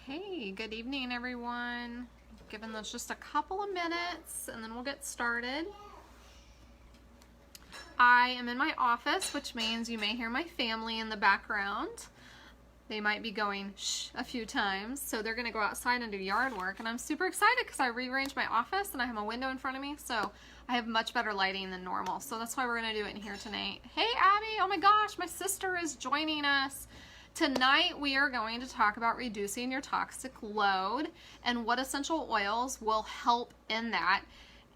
Hey, good evening, everyone. Giving this just a couple of minutes and then we'll get started. I am in my office, which means you may hear my family in the background. They might be going shh a few times, so they're going to go outside and do yard work. And I'm super excited because I rearranged my office and I have a window in front of me, so I have much better lighting than normal. So that's why we're going to do it in here tonight. Hey, Abby. Oh my gosh, my sister is joining us. Tonight we are going to talk about reducing your toxic load and what essential oils will help in that.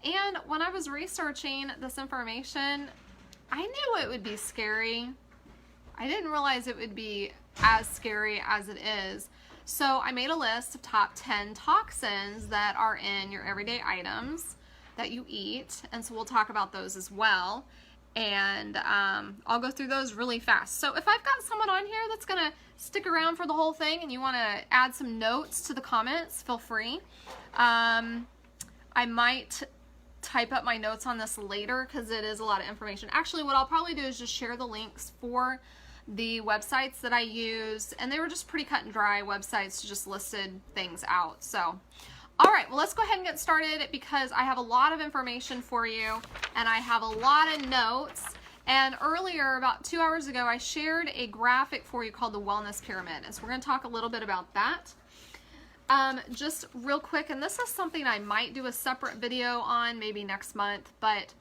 And when I was researching this information, I knew it would be scary. I didn't realize it would be as scary as it is. So I made a list of top 10 toxins that are in your everyday items that you eat. And so we'll talk about those as well. And I'll go through those really fast. So if I've got someone on here that's going to stick around for the whole thing and you want to add some notes to the comments, feel free. I might type up my notes on this later because it is a lot of information. Actually, what I'll probably do is just share the links for the websites that I used, and they were just pretty cut and dry websites, just listed things out. So all right, well, let's go ahead and get started because I have a lot of information for you and I have a lot of notes. And earlier, about 2 hours ago, I shared a graphic for you called the Wellness Pyramid. And so we're going to talk a little bit about that. Just real quick, and this is something I might do a separate video on maybe next month, but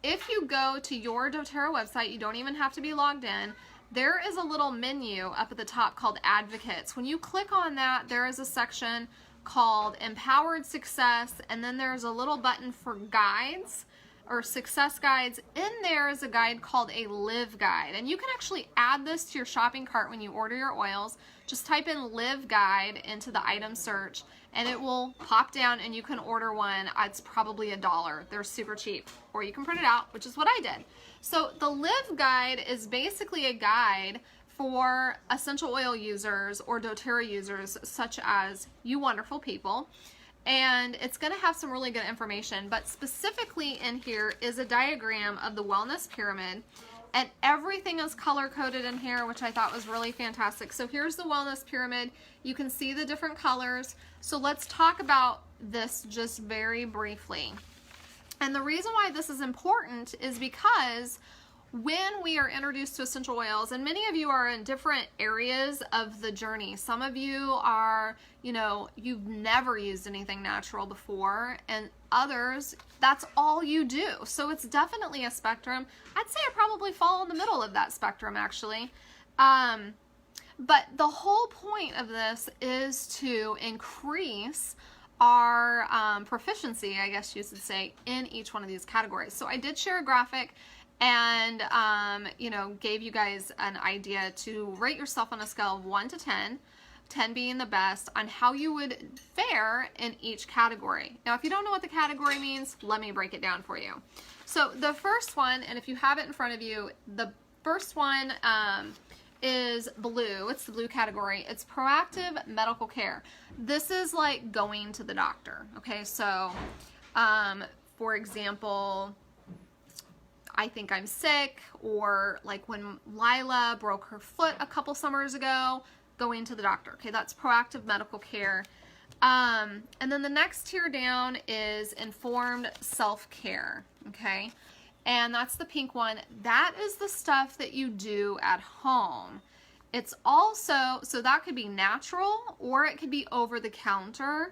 if you go to your doTERRA website, you don't even have to be logged in. There is a little menu up at the top called Advocates. When you click on that, there is a section called Empowered Success, and then there's a little button for guides or success guides. In there is a guide called a Live Guide, and you can actually add this to your shopping cart when you order your oils. Just type in Live Guide into the item search and it will pop down and you can order one. It's probably $1. They're super cheap, or you can print it out, which is what I did. So the Live Guide is basically a guide for essential oil users or doTERRA users such as you wonderful people, and it's going to have some really good information, but specifically in here is a diagram of the Wellness Pyramid, and everything is color coded in here, which I thought was really fantastic. So here's the Wellness Pyramid. You can see the different colors. So let's talk about this just very briefly. And the reason why this is important is because when we are introduced to essential oils, and many of you are in different areas of the journey. Some of you are, you've never used anything natural before, and others, that's all you do. So it's definitely a spectrum. I'd say I probably fall in the middle of that spectrum, actually. But the whole point of this is to increase our proficiency, I guess you should say, in each one of these categories. So I did share a graphic and gave you guys an idea to rate yourself on a scale of 1 to 10, 10 being the best, on how you would fare in each category. Now, if you don't know what the category means, let me break it down for you. So the first one, and if you have it in front of you, the first one is blue. It's the blue category. It's proactive medical care. This is like going to the doctor. Okay, so for example, I think I'm sick, or like when Lila broke her foot a couple summers ago, going to the doctor. Okay, that's proactive medical care. And then the next tier down is informed self-care. Okay, and that's the pink one. That is the stuff that you do at home. It's also, so that could be natural or it could be over the counter.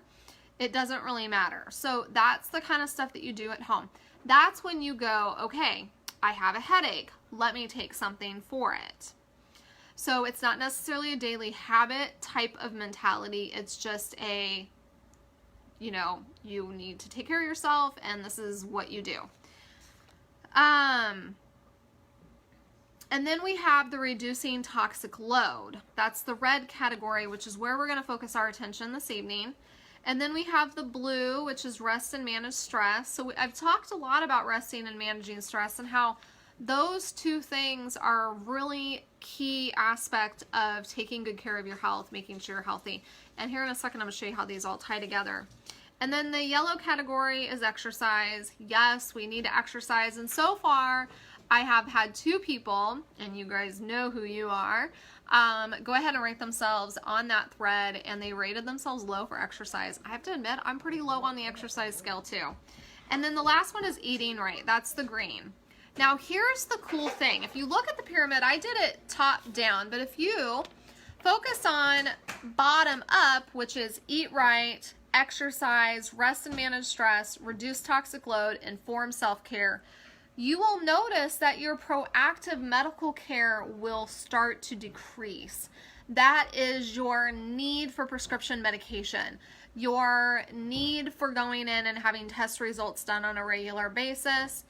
It doesn't really matter. So that's the kind of stuff that you do at home. That's when you go, okay, I have a headache. Let me take something for it. So it's not necessarily a daily habit type of mentality. It's just a, you need to take care of yourself and this is what you do. And then we have the reducing toxic load. That's the red category, which is where we're going to focus our attention this evening. And then we have the blue, which is rest and manage stress. So I've talked a lot about resting and managing stress and how those two things are a really key aspect of taking good care of your health, making sure you're healthy. And here in a second, I'm going to show you how these all tie together. And then the yellow category is exercise. Yes, we need to exercise. And so far, I have had 2 people, and you guys know who you are, go ahead and rate themselves on that thread, and they rated themselves low for exercise. I have to admit, I'm pretty low on the exercise scale too. And then the last one is eating right. That's the green. Now here's the cool thing. If you look at the pyramid, I did it top down, but if you focus on bottom up, which is eat right, exercise, rest and manage stress, reduce toxic load, inform self-care, you will notice that your proactive medical care will start to decrease. That is your need for prescription medication, your need for going in and having test results done on a regular basis.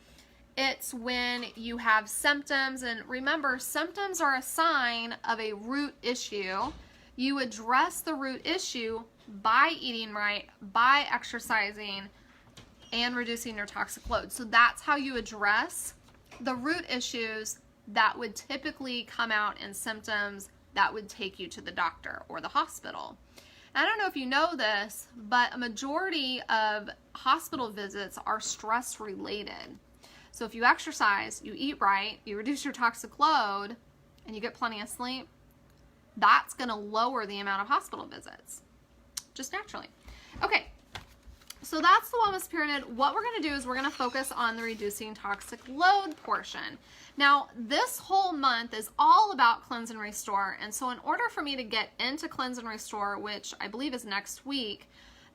It's when you have symptoms, and remember, symptoms are a sign of a root issue. You address the root issue by eating right, by exercising, and reducing your toxic load. So that's how you address the root issues that would typically come out in symptoms that would take you to the doctor or the hospital. And I don't know if you know this, but a majority of hospital visits are stress related. So if you exercise, you eat right, you reduce your toxic load, and you get plenty of sleep, that's going to lower the amount of hospital visits, just naturally. Okay, so that's the wellness pyramid. What we're going to do is we're going to focus on the reducing toxic load portion. Now, this whole month is all about cleanse and restore, and so in order for me to get into cleanse and restore, which I believe is next week,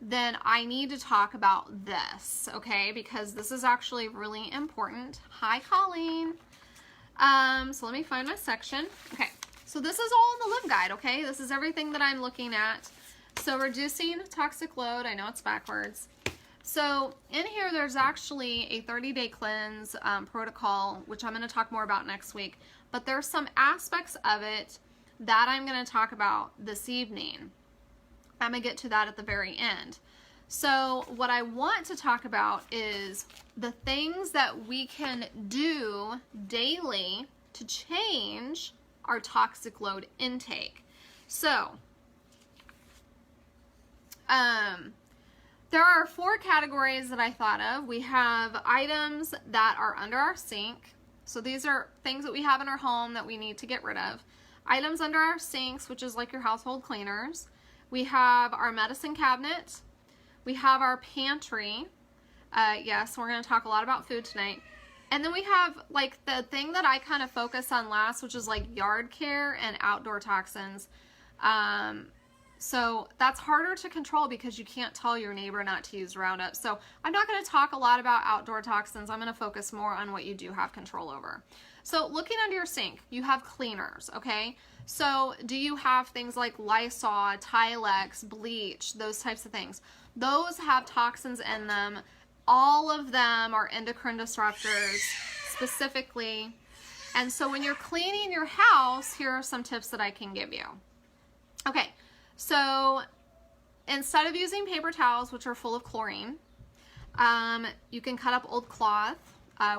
then I need to talk about this, okay? Because this is actually really important. Hi, Colleen. So let me find my section. Okay, so this is all in the Live Guide, okay? This is everything that I'm looking at. So reducing toxic load, I know it's backwards. So in here, there's actually a 30-day cleanse protocol, which I'm going to talk more about next week. But there's some aspects of it that I'm going to talk about this evening. I'm going to get to that at the very end. So what I want to talk about is the things that we can do daily to change our toxic load intake. So there are 4 categories that I thought of. We have items that are under our sink. So these are things that we have in our home that we need to get rid of. Items under our sinks, which is like your household cleaners. We have our medicine cabinet. We have our pantry. Yes, we're going to talk a lot about food tonight. And then we have like the thing that I kind of focus on last, which is like yard care and outdoor toxins. So that's harder to control because you can't tell your neighbor not to use Roundup. So I'm not going to talk a lot about outdoor toxins. I'm going to focus more on what you do have control over. So looking under your sink, you have cleaners, okay? So do you have things like Lysol, Tilex, bleach, those types of things? Those have toxins in them. All of them are endocrine disruptors specifically. And so when you're cleaning your house, here are some tips that I can give you. Okay, so instead of using paper towels, which are full of chlorine, you can cut up old cloth.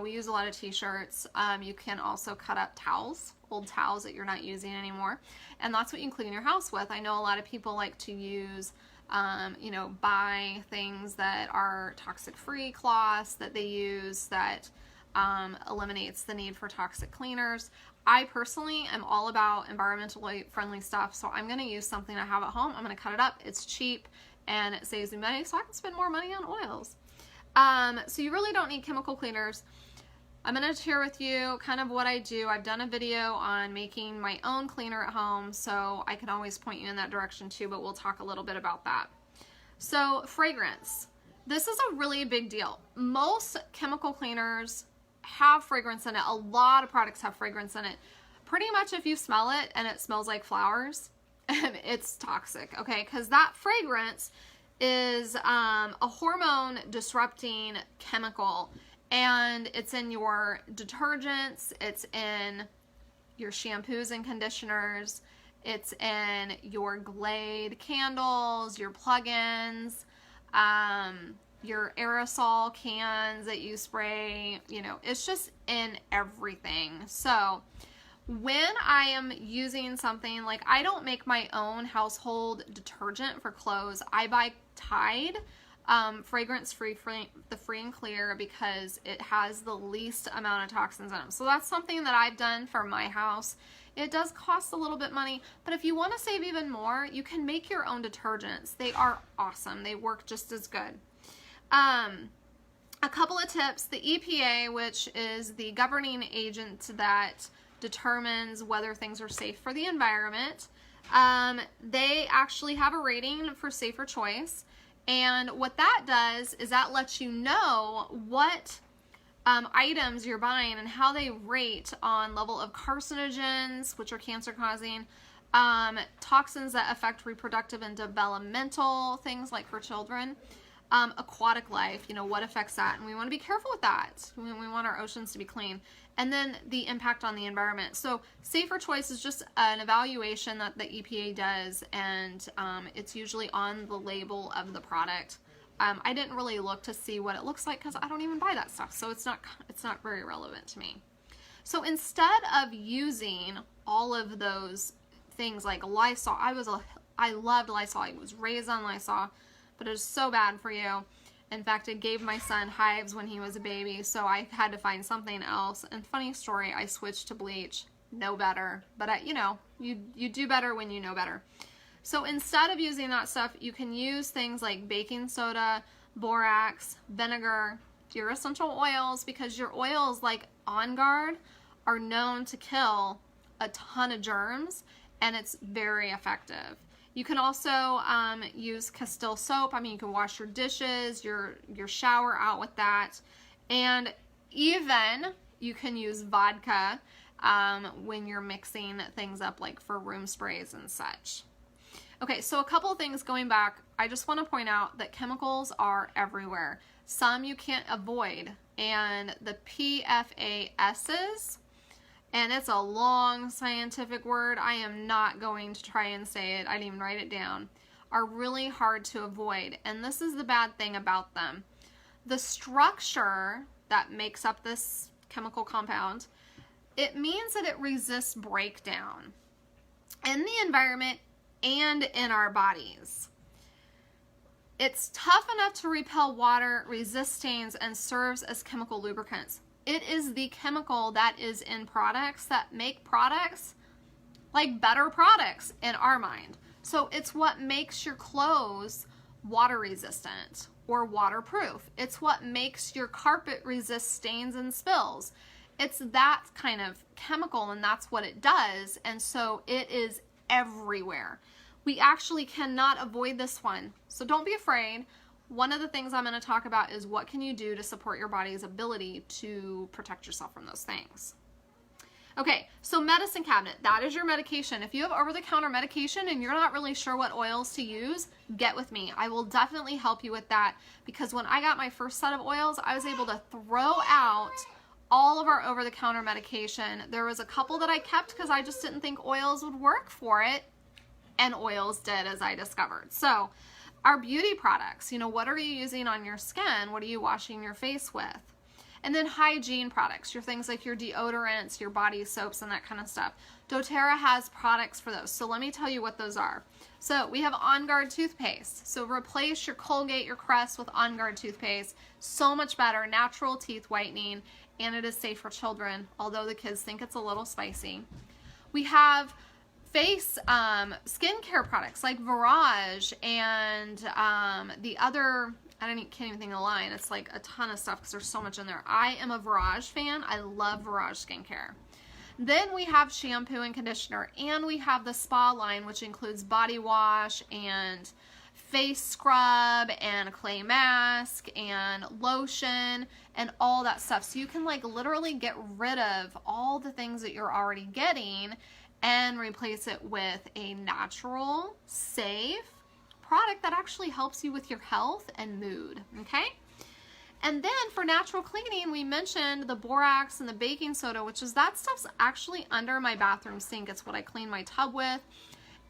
We use a lot of t-shirts. You can also cut up towels, old towels that you're not using anymore. And that's what you can clean your house with. I know a lot of people like to use, buy things that are toxic-free cloths that they use that eliminates the need for toxic cleaners. I personally am all about environmentally friendly stuff, so I'm going to use something I have at home. I'm going to cut it up. It's cheap and it saves me money, so I can spend more money on oils. So you really don't need chemical cleaners. I'm going to share with you kind of what I do. I've done a video on making my own cleaner at home, so I can always point you in that direction too, but we'll talk a little bit about that. So fragrance. This is a really big deal. Most chemical cleaners have fragrance in it. A lot of products have fragrance in it. Pretty much if you smell it and it smells like flowers, it's toxic, okay? Because that fragrance is a hormone disrupting chemical, and it's in your detergents, it's in your shampoos and conditioners, it's in your Glade candles, your plug-ins, your aerosol cans that you spray, it's just in everything. So when I am using something, like I don't make my own household detergent for clothes. I buy Tide. fragrance-free, the free and clear, because it has the least amount of toxins in them. So that's something that I've done for my house. It does cost a little bit money, but if you want to save even more, you can make your own detergents. They are awesome. They work just as good. A couple of tips. The EPA, which is the governing agent that determines whether things are safe for the environment, they actually have a rating for Safer Choice. And what that does is that lets you know what items you're buying and how they rate on level of carcinogens, which are cancer causing, toxins that affect reproductive and developmental things like for children, aquatic life, you know, what affects that. And we want to be careful with that. We want our oceans to be clean. And then the impact on the environment. So Safer Choice is just an evaluation that the EPA does, and it's usually on the label of the product. I didn't really look to see what it looks like because I don't even buy that stuff, so it's not very relevant to me. So instead of using all of those things like Lysol, I loved Lysol. I was raised on Lysol, but it is so bad for you. In fact, it gave my son hives when he was a baby, so I had to find something else. And funny story, I switched to bleach. No better, but you know, you do better when you know better. So instead of using that stuff, you can use things like baking soda, borax, vinegar, your essential oils, because your oils like On Guard are known to kill a ton of germs, and it's very effective. You can also use Castile soap. I mean, you can wash your dishes, your shower out with that. And even you can use vodka when you're mixing things up, like for room sprays and such. Okay, so a couple of things going back. I just want to point out that chemicals are everywhere. Some you can't avoid. And the PFASs, and it's a long scientific word, I am not going to try and say it, I didn't even write it down, are really hard to avoid. And this is the bad thing about them. The structure that makes up this chemical compound, it means that it resists breakdown in the environment and in our bodies. It's tough enough to repel water, resist stains, and serves as chemical lubricants. It is the chemical that is in products that make products like better products in our mind. So it's what makes your clothes water resistant or waterproof. It's what makes your carpet resist stains and spills. It's that kind of chemical, and that's what it does. And so it is everywhere. We actually cannot avoid this one. So don't be afraid. One of the things I'm going to talk about is what can you do to support your body's ability to protect yourself from those things. Okay, so medicine cabinet, that is your medication. If you have over-the-counter medication and you're not really sure what oils to use, get with me. I will definitely help you with that, because when I got my first set of oils, I was able to throw out all of our over-the-counter medication. There was a couple that I kept because I just didn't think oils would work for it, and oils did, as I discovered. So our beauty products, you know, what are you using on your skin? What are you washing your face with? And then hygiene products, your things like your deodorants, your body soaps, and that kind of stuff. doTERRA has products for those. So let me tell you what those are. So we have On Guard toothpaste. So replace your Colgate, your Crest with On Guard toothpaste. So much better, natural teeth whitening, and it is safe for children, although the kids think it's a little spicy. We have face skincare products like Virage and the other, can't even think of the line. It's like a ton of stuff because there's so much in there. I am a Virage fan. I love Virage skincare. Then we have shampoo and conditioner, and we have the spa line, which includes body wash and face scrub and a clay mask and lotion and all that stuff. So you can like literally get rid of all the things that you're already getting and replace it with a natural, safe product that actually helps you with your health and mood, okay? And then for natural cleaning, we mentioned the borax and the baking soda, which is that stuff's actually under my bathroom sink. It's what I clean my tub with.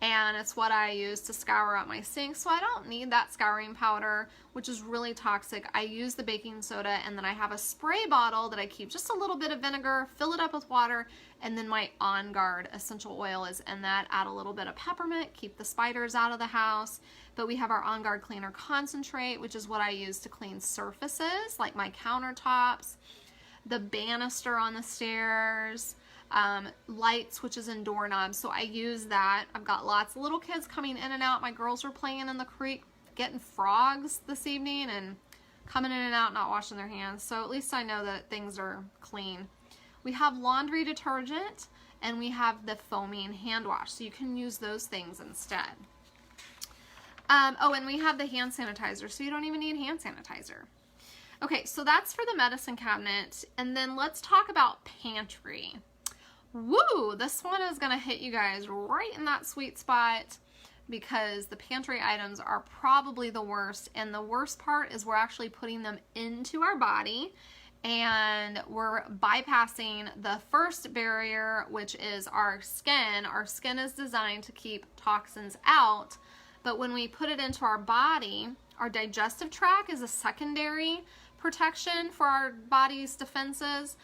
and it's what I use to scour out my sink, so I don't need that scouring powder, which is really toxic. I use the baking soda, and then I have a spray bottle that I keep just a little bit of vinegar, fill it up with water, and then my On Guard essential oil is in that. Add a little bit of peppermint, keep the spiders out of the house. But we have our On Guard Cleaner Concentrate, which is what I use to clean surfaces, like my countertops, the banister on the stairs, light switches and doorknobs. So I use that. I've got lots of little kids coming in and out. My girls were playing in the creek, getting frogs this evening and coming in and out, not washing their hands. So at least I know that things are clean. We have laundry detergent, and we have the foaming hand wash. So you can use those things instead. Oh, and we have the hand sanitizer, so you don't even need hand sanitizer. Okay, so that's for the medicine cabinet. And then let's talk about pantry. Woo! This one is going to hit you guys right in that sweet spot because the pantry items are probably the worst. And the worst part is we're actually putting them into our body, and we're bypassing the first barrier, which is our skin. Our skin is designed to keep toxins out, but when we put it into our body, our digestive tract is a secondary protection for our body's defenses.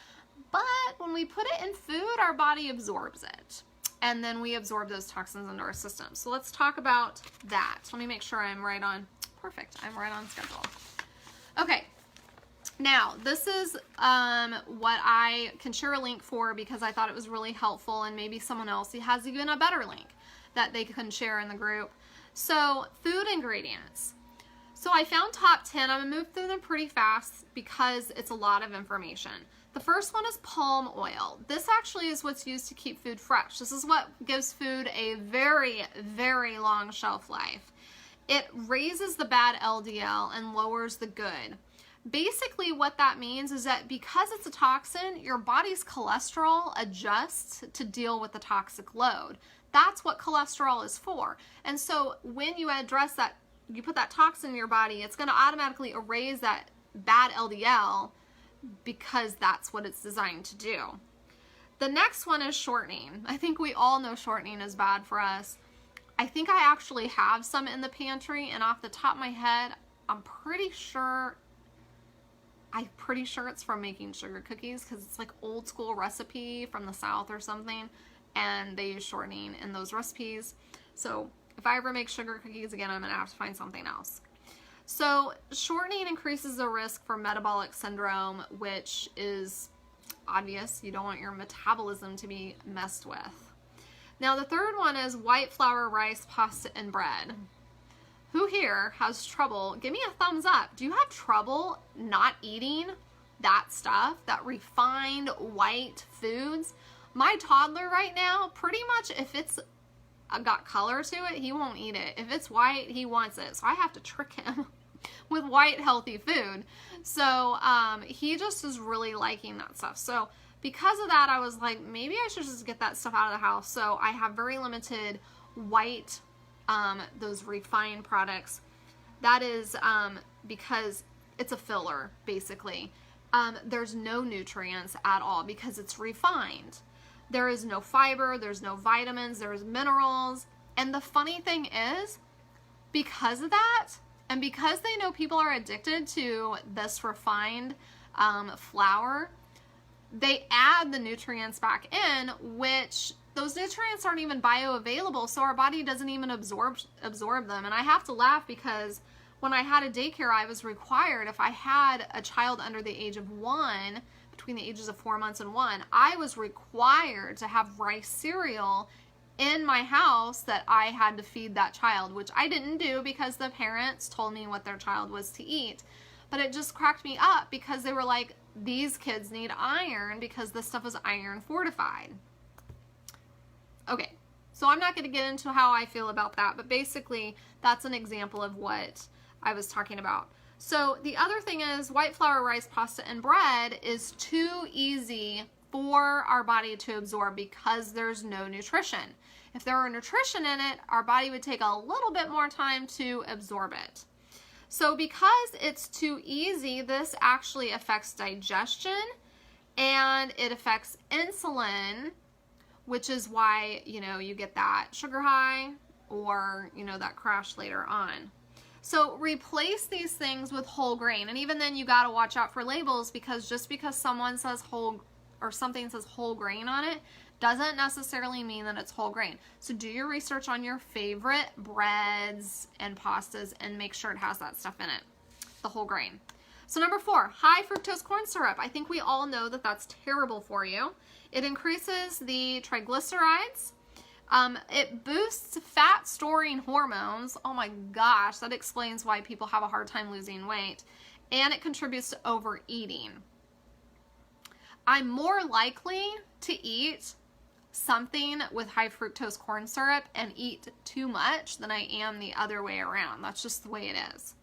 But when we put it in food, our body absorbs it. And then we absorb those toxins into our system. So let's talk about that. Let me make sure I'm right on. Perfect. I'm right on schedule. Okay. Now, this is what I can share a link for because I thought it was really helpful, and maybe someone else has even a better link that they can share in the group. So, food ingredients. So I found top 10. I'm going to move through them pretty fast because it's a lot of information. The first one is palm oil. This actually is what's used to keep food fresh. This is what gives food a very, very long shelf life. It raises the bad LDL and lowers the good. Basically what that means is that because it's a toxin, your body's cholesterol adjusts to deal with the toxic load. That's what cholesterol is for. And so when you address that, you put that toxin in your body, it's going to automatically erase that bad LDL because that's what it's designed to do. The next one is shortening. I think we all know shortening is bad for us. I think I actually have some in the pantry, and off the top of my head, I'm pretty sure it's from making sugar cookies because it's like old school recipe from the South or something, and they use shortening in those recipes. So if I ever make sugar cookies again, I'm gonna have to find something else. So shortening increases the risk for metabolic syndrome, which is obvious. You don't want your metabolism to be messed with. Now the third one is white flour, rice, pasta, and bread. Who here has trouble? Give me a thumbs up. Do you have trouble not eating that stuff, that refined white foods? My toddler right now, pretty much if it's got color to it, he won't eat it. If it's white, he wants it. So I have to trick him with white healthy food. So he just is really liking that stuff. So because of that, I was like, maybe I should just get that stuff out of the house. So I have very limited white, those refined products. That is because it's a filler, basically. There's no nutrients at all because it's refined. There is no fiber, there's no vitamins, there's minerals. And the funny thing is, because of that, and because they know people are addicted to this refined flour, they add the nutrients back in, which those nutrients aren't even bioavailable, so our body doesn't even absorb them. And I have to laugh because when I had a daycare, I was required, if I had a child under the age of 1, between the ages of 4 months and 1, I was required to have rice cereal in my house that I had to feed that child, which I didn't do because the parents told me what their child was to eat. But it just cracked me up because they were like, these kids need iron because this stuff is iron fortified. Okay, so I'm not going to get into how I feel about that, but basically that's an example of what I was talking about. So the other thing is white flour, rice, pasta, and bread is too easy for our body to absorb because there's no nutrition. If there were nutrition in it, our body would take a little bit more time to absorb it. So because it's too easy, this actually affects digestion and it affects insulin, which is why, you know, you get that sugar high or, you know, that crash later on. So replace these things with whole grain. And even then you got to watch out for labels, because just because someone says whole or something says whole grain on it doesn't necessarily mean that it's whole grain. So do your research on your favorite breads and pastas and make sure it has that stuff in it, the whole grain. So number 4, high fructose corn syrup. I think we all know that that's terrible for you. It increases the triglycerides. It boosts fat storing hormones. Oh my gosh, that explains why people have a hard time losing weight. And it contributes to overeating. I'm more likely to eat something with high fructose corn syrup and eat too much than I am the other way around. That's just the way it is.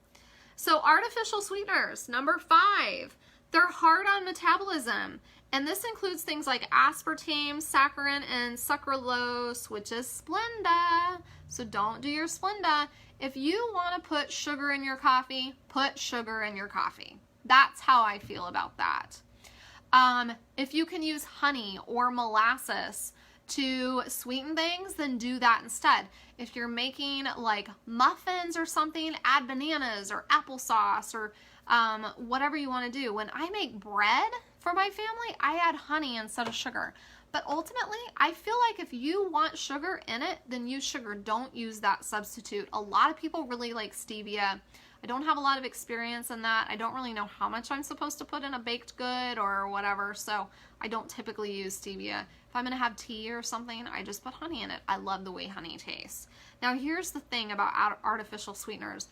So artificial sweeteners, number 5, they're hard on metabolism. And this includes things like aspartame, saccharin, and sucralose, which is Splenda. So don't do your Splenda. If you want to put sugar in your coffee, put sugar in your coffee. That's how I feel about that. If you can use honey or molasses to sweeten things, then do that instead. If you're making like muffins or something, add bananas or applesauce or whatever you want to do. When I make bread for my family, I add honey instead of sugar. But ultimately, I feel like if you want sugar in it, then use sugar. Don't use that substitute. A lot of people really like stevia. I don't have a lot of experience in that. I don't really know how much I'm supposed to put in a baked good or whatever, so I don't typically use stevia. If I'm gonna have tea or something, I just put honey in it. I love the way honey tastes. Now here's the thing about artificial sweeteners.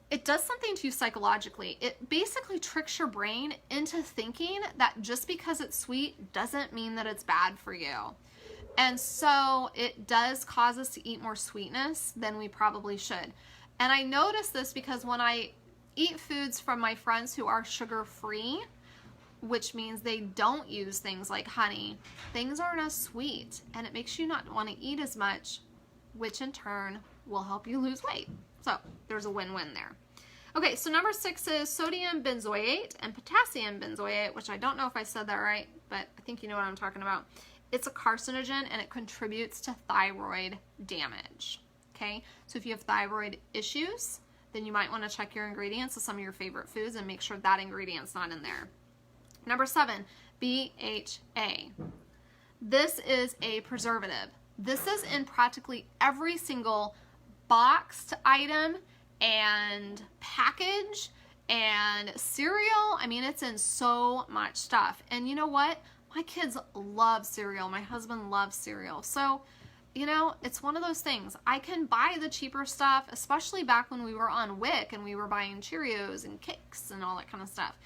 It does something to you psychologically. It basically tricks your brain into thinking that just because it's sweet doesn't mean that it's bad for you. And so it does cause us to eat more sweetness than we probably should. And I notice this because when I eat foods from my friends who are sugar-free, which means they don't use things like honey, things aren't as sweet, and it makes you not want to eat as much, which in turn will help you lose weight. So there's a win-win there. Okay, so number 6 is sodium benzoate and potassium benzoate, which I don't know if I said that right, but I think you know what I'm talking about. It's a carcinogen and it contributes to thyroid damage. Okay, so if you have thyroid issues, then you might want to check your ingredients of some of your favorite foods and make sure that ingredient's not in there. Number 7, BHA. This is a preservative. This is in practically every single boxed item and package and cereal. I mean, it's in so much stuff. And you know what? My kids love cereal. My husband loves cereal. So, you know, it's one of those things. I can buy the cheaper stuff, especially back when we were on WIC and we were buying Cheerios and Kix and all that kind of stuff.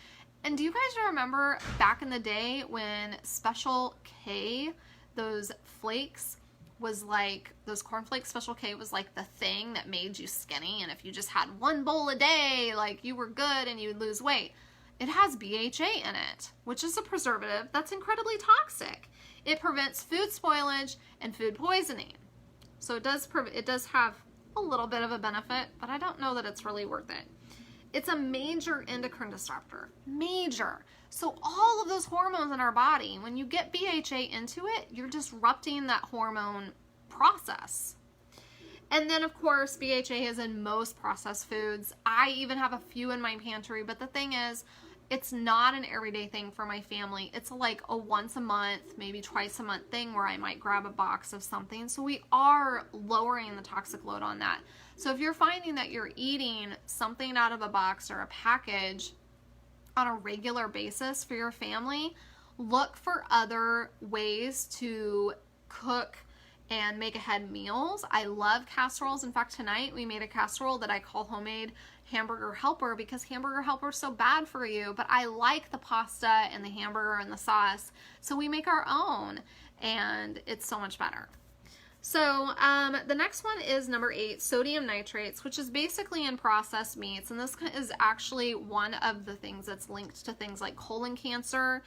And do you guys remember back in the day when Special K, those flakes, was like, those cornflakes Special K was like the thing that made you skinny, and if you just had one bowl a day, like you were good and you'd lose weight? It has BHA in it, which is a preservative that's incredibly toxic. It prevents food spoilage and food poisoning. So it does have a little bit of a benefit, but I don't know that it's really worth it. It's a major endocrine disruptor, major. So all of those hormones in our body, when you get BHA into it, you're disrupting that hormone process. And then of course, BHA is in most processed foods. I even have a few in my pantry, but the thing is, it's not an everyday thing for my family. It's like a once a month, maybe twice a month thing where I might grab a box of something. So we are lowering the toxic load on that. So if you're finding that you're eating something out of a box or a package on a regular basis for your family, look for other ways to cook and make ahead meals. I love casseroles. In fact, tonight we made a casserole that I call homemade hamburger helper because hamburger helper is so bad for you, but I like the pasta and the hamburger and the sauce, so we make our own and it's so much better. So the next one is number 8, sodium nitrates, which is basically in processed meats, and this is actually one of the things that's linked to things like colon cancer,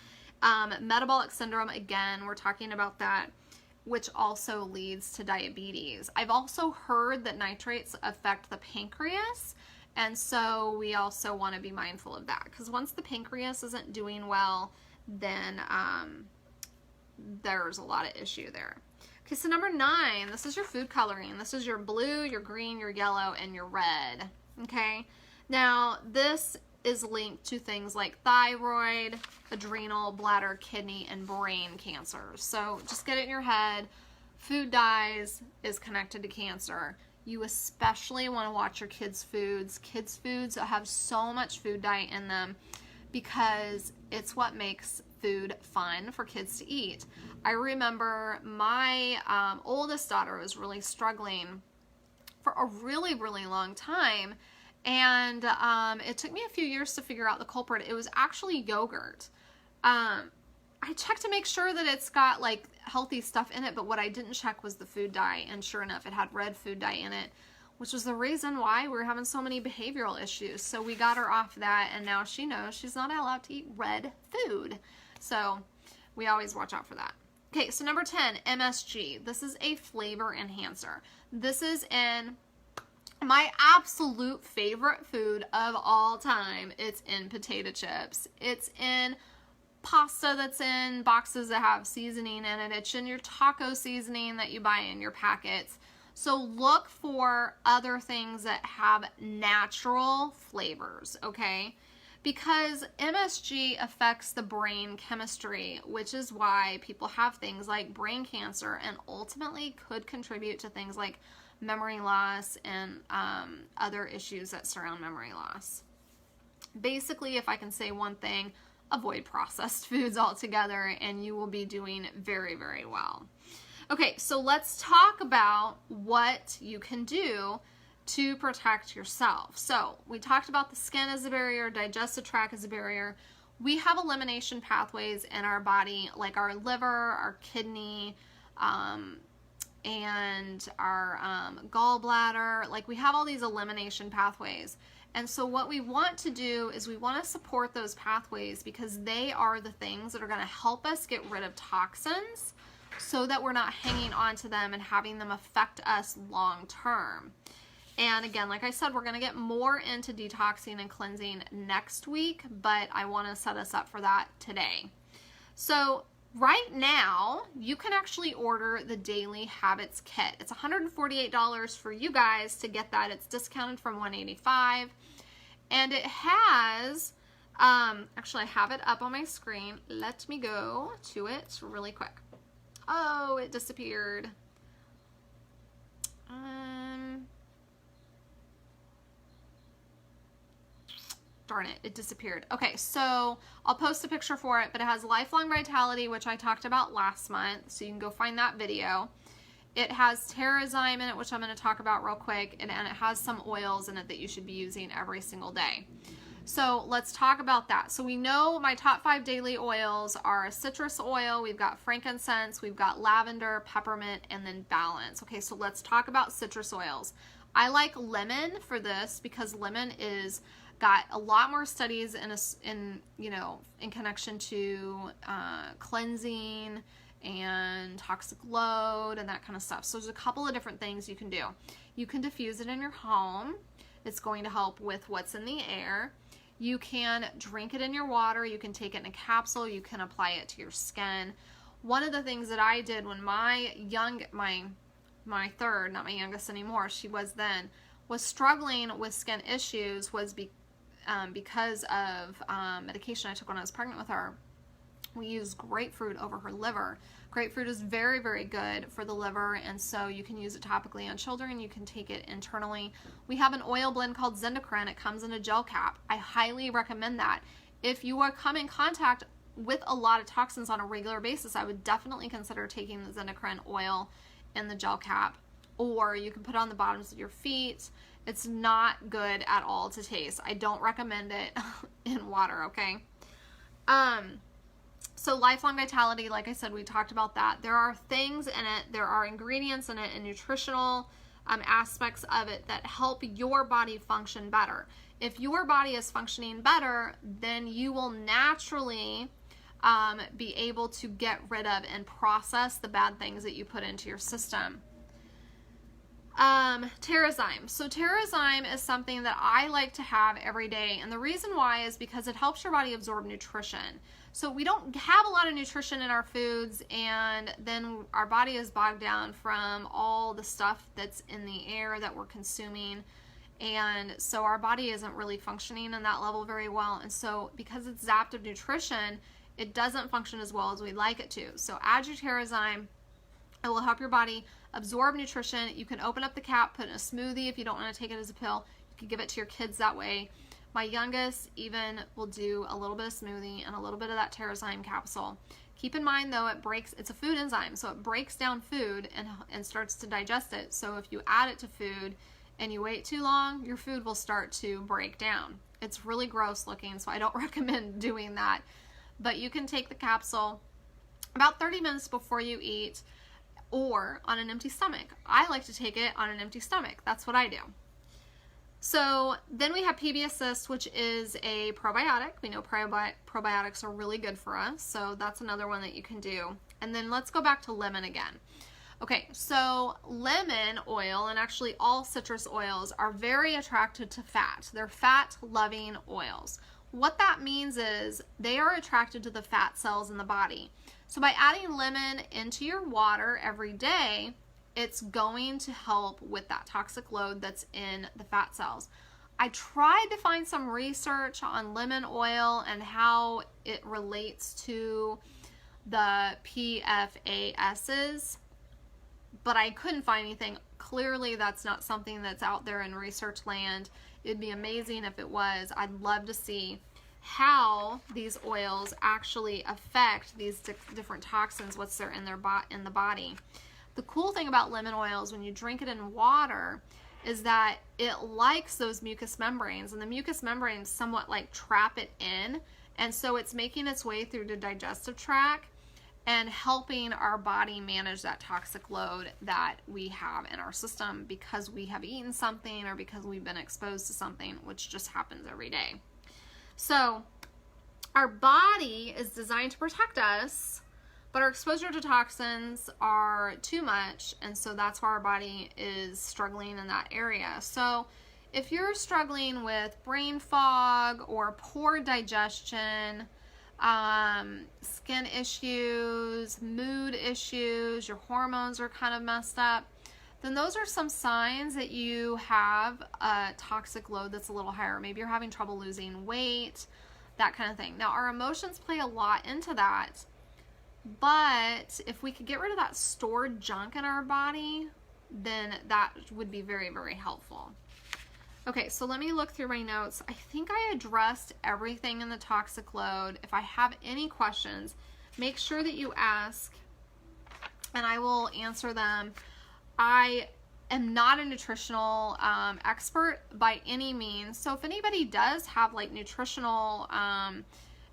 metabolic syndrome. Again, we're talking about that, which also leads to diabetes. I've also heard that nitrates affect the pancreas, and so we also want to be mindful of that, because once the pancreas isn't doing well, then there's a lot of issue there. Okay, so number 9, this is your food coloring. This is your blue, your green, your yellow, and your red. Okay, now this is linked to things like thyroid, adrenal, bladder, kidney, and brain cancers. So just get it in your head. Food dyes is connected to cancer. You especially want to watch your kids' foods. Kids' foods have so much food dye in them because it's what makes food fun for kids to eat. I remember my oldest daughter was really struggling for a really, really long time. And it took me a few years to figure out the culprit. It was actually yogurt. I checked to make sure that it's got like healthy stuff in it, but what I didn't check was the food dye, and sure enough, it had red food dye in it, which was the reason why we were having so many behavioral issues. So we got her off that, and now she knows she's not allowed to eat red food. So we always watch out for that. Okay, so number 10, MSG. This is a flavor enhancer. This is in my absolute favorite food of all time. It's in potato chips. It's in pasta that's in boxes that have seasoning in it. It's in your taco seasoning that you buy in your packets. So look for other things that have natural flavors, okay? Because MSG affects the brain chemistry, which is why people have things like brain cancer and ultimately could contribute to things like memory loss and other issues that surround memory loss. Basically, if I can say one thing, avoid processed foods altogether and you will be doing very, very well. Okay, so let's talk about what you can do to protect yourself. So we talked about the skin as a barrier, digestive tract as a barrier. We have elimination pathways in our body, like our liver, our kidney, and our gallbladder. Like we have all these elimination pathways. And so what we want to do is we want to support those pathways because they are the things that are going to help us get rid of toxins so that we're not hanging on to them and having them affect us long term. And again, like I said, we're going to get more into detoxing and cleansing next week, but I want to set us up for that today. So right now, you can actually order the Daily Habits Kit. It's $148 for you guys to get that. It's discounted from $185. And it has, actually I have it up on my screen. Let me go to it really quick. Oh, it disappeared. Darn it, it disappeared. Okay, so I'll post a picture for it, but it has Lifelong Vitality, which I talked about last month, so you can go find that video. It has Terrazyme in it, which I'm going to talk about real quick, and it has some oils in it that you should be using every single day. So let's talk about that. So we know my top 5 daily oils are citrus oil, we've got frankincense, we've got lavender, peppermint, and then balance. Okay, so let's talk about citrus oils. I like lemon for this because lemon is got a lot more studies in connection to cleansing and toxic load and that kind of stuff. So there's a couple of different things you can do. You can diffuse it in your home. It's going to help with what's in the air. You can drink it in your water. You can take it in a capsule. You can apply it to your skin. One of the things that I did when my third, not my youngest anymore, she was then, was struggling with skin issues was because of medication I took when I was pregnant with her. We used grapefruit over her liver. Grapefruit is very, very good for the liver, and so you can use it topically on children. You can take it internally. We have an oil blend called Zendocrine. It comes in a gel cap. I highly recommend that. If you are come in contact with a lot of toxins on a regular basis, I would definitely consider taking the Zendocrine oil in the gel cap, or you can put it on the bottoms of your feet. It's not good at all to taste. I don't recommend it in water, okay? So Lifelong Vitality, like I said, we talked about that. There are things in it, there are ingredients in it and nutritional aspects of it that help your body function better. If your body is functioning better, then you will naturally be able to get rid of and process the bad things that you put into your system. Terrazyme. So Terrazyme is something that I like to have every day, and the reason why is because it helps your body absorb nutrition. So we don't have a lot of nutrition in our foods, and then our body is bogged down from all the stuff that's in the air that we're consuming. And so our body isn't really functioning in that level very well. And so because it's zapped of nutrition, it doesn't function as well as we'd like it to. So add your Terrazyme. It will help your body absorb nutrition. You can open up the cap, put it in a smoothie if you don't want to take it as a pill. You can give it to your kids that way. My youngest even will do a little bit of smoothie and a little bit of that Terrazyme capsule. Keep in mind though, it's a food enzyme, so it breaks down food and starts to digest it. So if you add it to food and you wait too long, your food will start to break down. It's really gross looking, so I don't recommend doing that. But you can take the capsule about 30 minutes before you eat or on an empty stomach. I like to take it on an empty stomach. That's what I do. So then we have PB Assist, which is a probiotic. We know probiotics are really good for us, so that's another one that you can do. And then let's go back to lemon again. Okay, so lemon oil, and actually all citrus oils, are very attracted to fat. They're fat-loving oils. What that means is they are attracted to the fat cells in the body. So by adding lemon into your water every day, it's going to help with that toxic load that's in the fat cells. I tried to find some research on lemon oil and how it relates to the PFASs, but I couldn't find anything. Clearly, that's not something that's out there in research land. It'd be amazing if it was. I'd love to see how these oils actually affect these different toxins, what's there in the body. The cool thing about lemon oil is when you drink it in water is that it likes those mucous membranes, and the mucous membranes somewhat like trap it in, and so it's making its way through the digestive tract and helping our body manage that toxic load that we have in our system because we have eaten something or because we've been exposed to something, which just happens every day. So our body is designed to protect us, but our exposure to toxins are too much, and so that's why our body is struggling in that area. So if you're struggling with brain fog or poor digestion, skin issues, mood issues, your hormones are kind of messed up, then those are some signs that you have a toxic load that's a little higher. Maybe you're having trouble losing weight, that kind of thing. Now, our emotions play a lot into that. But if we could get rid of that stored junk in our body, then that would be very, very helpful. Okay, so let me look through my notes. I think I addressed everything in the toxic load. If I have any questions, make sure that you ask and I will answer them. I am not a nutritional expert by any means. So if anybody does have like nutritional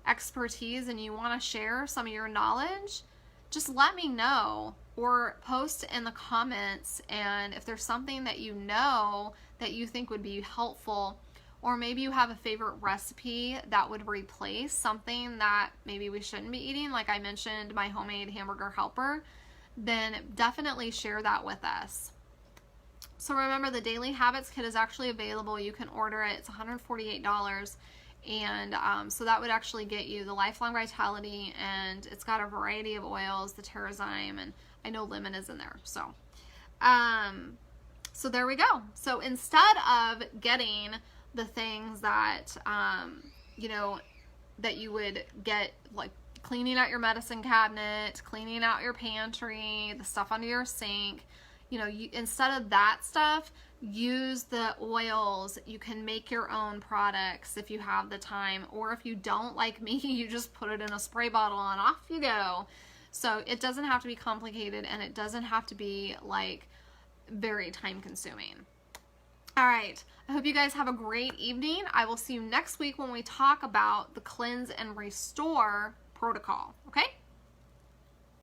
expertise and you want to share some of your knowledge, just let me know or post in the comments. And if there's something that you know that you think would be helpful, or maybe you have a favorite recipe that would replace something that maybe we shouldn't be eating, like I mentioned my homemade hamburger helper, then definitely share that with us. So remember, the Daily Habits Kit is actually available. You can order it. It's $148. And so that would actually get you the Lifelong Vitality, and it's got a variety of oils, the Terrazyme, and I know lemon is in there. So, so there we go. So instead of getting the things that, you know, that you would get, like cleaning out your medicine cabinet, cleaning out your pantry, the stuff under your sink, you know, instead of that stuff, use the oils. You can make your own products if you have the time, or if you don't, like me, you just put it in a spray bottle and off you go. So it doesn't have to be complicated, and it doesn't have to be like very time consuming. All right, I hope you guys have a great evening. I will see you next week when we talk about the Cleanse and Restore protocol, okay?